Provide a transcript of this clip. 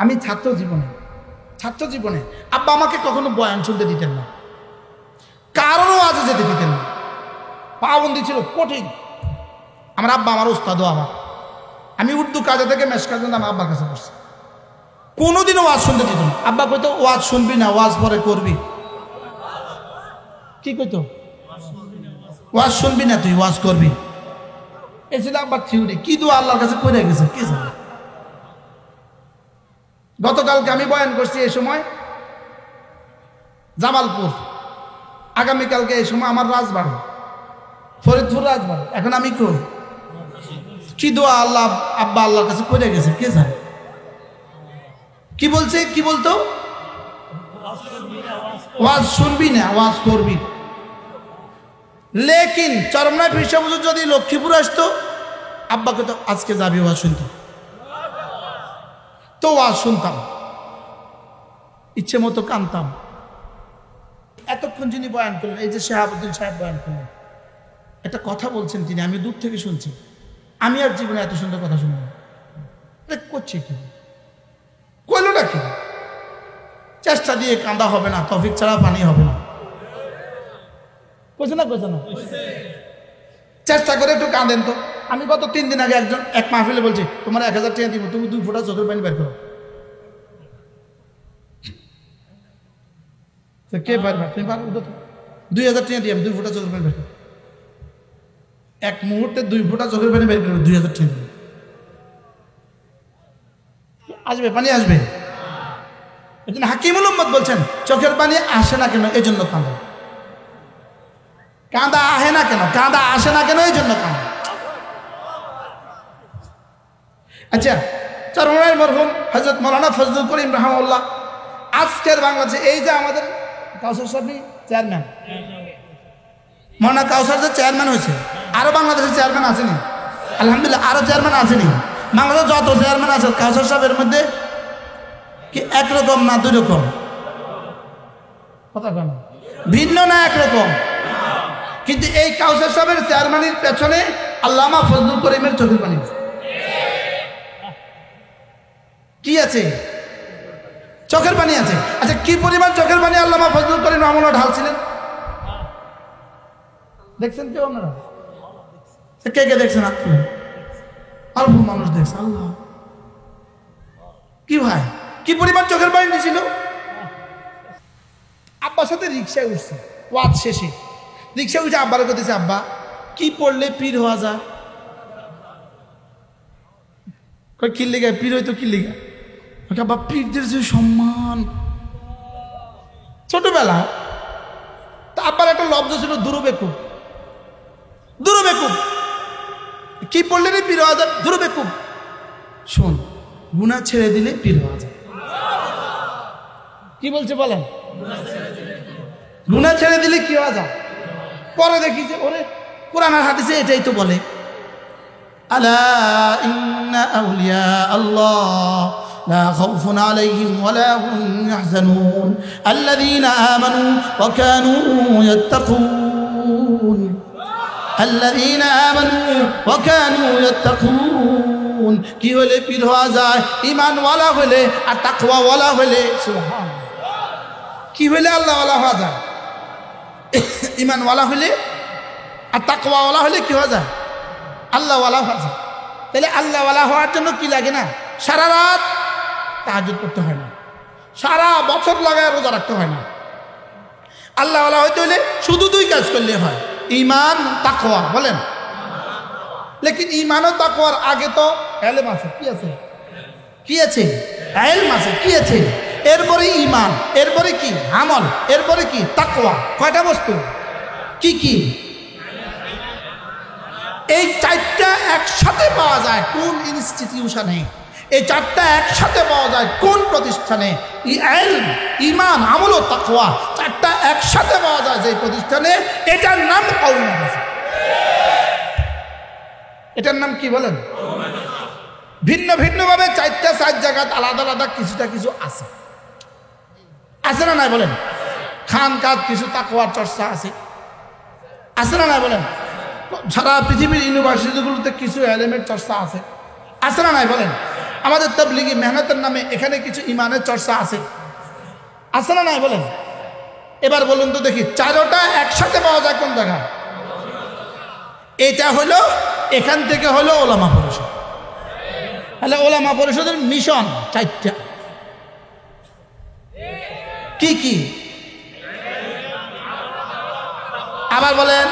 আমি ছাত্র জীবনে আব্বা আমাকে কখনো বয়ান শুনতে দিতেন না, কারণও আজও যেতে দিতেন না। পাবন্দি ছিল কঠিন। আমার আব্বা আমার ওস্তাদও আমার। আমি উর্দু কাজে থেকে মেশকাজ আমার আব্বার কাছে পড়ছি, কোনোদিনও ওয়াজ শুনতে দিত না। আব্বা কইতো ওয়াজ শুনবি না, ওয়াজ পরে করবি। কি কইতো? ওয়াজ শুনবি না, তুই ওয়াজ করবি। এই ছিল আব্বার থিওরি। কি দোয়া আল্লাহর কাছে পড়ে গেছে কি জানে। গতকালকে আমি বয়ান করছি এই সময় জামালপুর, আগামীকালকে এই সময় আমার রাজবাড়ি ফরিদপুর রাজবাড়ি। এখন আমি কই কি দোয়া আল্লাহ আব্বা আল্লাহর কাছে পড়ে গেছে কে জানে। কি বলছে, কি বলতো? ওয়াজ শুনবি না, ওয়াজ করবি। লেকিন চরমনায় পীর সাহেব হুজুর যদি লক্ষ্মীপুর আসতো, আব্বাকে তো আজকে যাবি ওয়াজ শুনতে, তো ওয়াজ শুনতাম, ইচ্ছে মতো কানতাম। এতক্ষণ যিনি বয়ান করলেন, এই যে শাহাবুদ্দিন সাহেব বয়ান করলেন, একটা কথা বলছেন তিনি, আমি দূর থেকে শুনছি। আমি আর জীবনে এত সুন্দর কথা শুনলাম। করছি কি, কইলো না কি? চেষ্টা দিয়ে কাঁদা হবে না, তৌফিক ছাড়া পানি হবে না। কইছে না? চেষ্টা করে একটু কাঁদেন তো। আমি গত 3 দিন আগে এক মাহফিলে বলছি, তোমার 1000 টাকা দিব, তুমি 2 ফোঁটা চোখের পানি বের করো। কে পারবে? তুমি পারবে তো? 2000 টাকা দিয়ে 2 ফোঁটা চোখের পানি বের করো। এক মুহূর্তে 2 ফোঁটা চোখের পানি বের করবে, 2000 টাকা আসবে, পানি আসবে। এই জন্য হাকিমুল উম্মত বলছেন, চোখের পানি আসে না কেন, এই জন্য কাঁদো। কাঁদা আহে না কেন, কাঁদা আসে না কেন, এই জন্য কাঁদো। আচ্ছা, চরমনাইয়ের মরহুম হযরত মাওলানা ফজলুল করিম রাহমাহুল্লাহ আজকের বাংলাদেশে এই যে আমাদের কাউসার সাহেব চেয়ারম্যান, মাওলানা কাউসার যে চেয়ারম্যান হয়েছে, আরো বাংলাদেশের চেয়ারম্যান আসেনি? আলহামদুলিল্লাহ, আরো চেয়ারম্যান আসেনি। বাংলাদেশে যত চেয়ারম্যান আছে কাউসার সাহেবের মধ্যে কি একরকম না 2 রকম? কথা কেন? ভিন্ন না একরকম? কিন্তু এই কাউসার সাহেবের চেয়ারম্যানের পেছনে আল্লামা ফজলুল করিমের চোখের পানি কি আছে? চোখের পানি আছে। আচ্ছা, কি পরিমাণ চোখের পানি আল্লামা ফজলুল করিম রাহমাহুল্লাহ ঢালছিলেন দেখছেন কেউ আপনারা? কে কে দেখছেন? অল্প মানুষ দেখছে। আল্লাহ, কি ভাই, কি পরিমাণ চোখের পানি দিয়েছিল। আব্বার সাথে রিক্সায় উঠছে, ওয়াজ শেষে রিক্সা উঠে আব্বার কাছে, আব্বা কি পড়লে পীর হওয়া যায়? কি লেগে পীর হইতো? কি লেগে? আব্বা, পীরদের যে সম্মান। ছোটবেলা তা আব্বার একটা লব্জ ছিল, দুরুবেকুব। কি পড়লে রে পীর হওয়া যায়? দুরুবেকুব। শোন, গুনাহ ছেড়ে দিলে পীর হওয়া যায়। কি বলছে বলেন? গুনাহ ছেড়ে দিলে কি হওয়া যায়? পরে দেখি যে ওরে কোরআন আর হাদিসে এটাই তো বলে, আলা ইন্না আউলিয়া আল্লাহ লা খাউফুন আলাইহিম ওয়ালা হুম ইয়াহজানুন আল্লাযীনা আমানু ওয়া কানু ইয়াত্তাকুন। আল্লাযীনা আমানু ওয়া কানু ইয়াত্তাকুন। কি হলে পীর হওয়া যায়? ঈমানওয়ালা হলে আর তাকওয়াওয়ালা হলে। সুবহানাল্লাহ। কি হলে আল্লাহওয়ালা হওয়া যায়? ঈমানওয়ালা হলে আর তাকওয়াওয়ালা হলে কি হওয়া যায়? আল্লাহওয়ালা হওয়া যায়। তাহলে আল্লাহওয়ালা হওয়ার জন্য কি লাগে না? সারা রাত তাহাজ্জুদ করতে হয় না, সারা বছর লাগায় রোজা রাখতে হয় না। আল্লাহওয়ালা হইতে হলে শুধু 2 কাজ করলে হয়, ঈমান, তাকওয়া। বলেন, লেকিন ঈমান ও তাকওয়ার আগে তো ইলম আছে। কি আছে? কি আছে? ইলম আছে। কি আছে? এরপরে ঈমান, এরপরে কি? আমল, এরপরে কি? তাকওয়া। কয়টা বস্তু? কি কি? এই 4টা একসাথে পাওয়া যায় কোন ইনস্টিটিউশনে? এই 4টা একসাথে পাওয়া যায় কোন প্রতিষ্ঠানে? ইলম, ঈমান, আমল ও তাকওয়া 4টা একসাথে পাওয়া যায় যে প্রতিষ্ঠানে, এটার নাম কওমি মাদ্রাসা। এটার নাম কি বলেন? ভিন্ন ভিন্ন ভাবে 4টা 4 জায়গা আলাদা আলাদা কিছুটা কিছু আছে। আছে না নাই বলেন? খানকাত কিছু তাকওয়ার চর্চা আছে, আছে না নাই বলেন? সারা পৃথিবীর ইউনিভার্সিটিগুলোতে কিছু এলিমেন্ট চর্চা আছে, আছে না নাই বলেন? আমাদের তাবলীগী মেহনতের নামে এখানে কিছু ইমানের চর্চা আছে, আছে না নাই বলেন? এবার বলুন তো দেখি, চারোটা একসাথে পাওয়া যায় কোন জায়গায়? এটা হলো এখান থেকে হলো ওলামা পরিষদ। তাহলে ওলামা পরিষদের মিশন চারটা, কি কি আবার বলেন?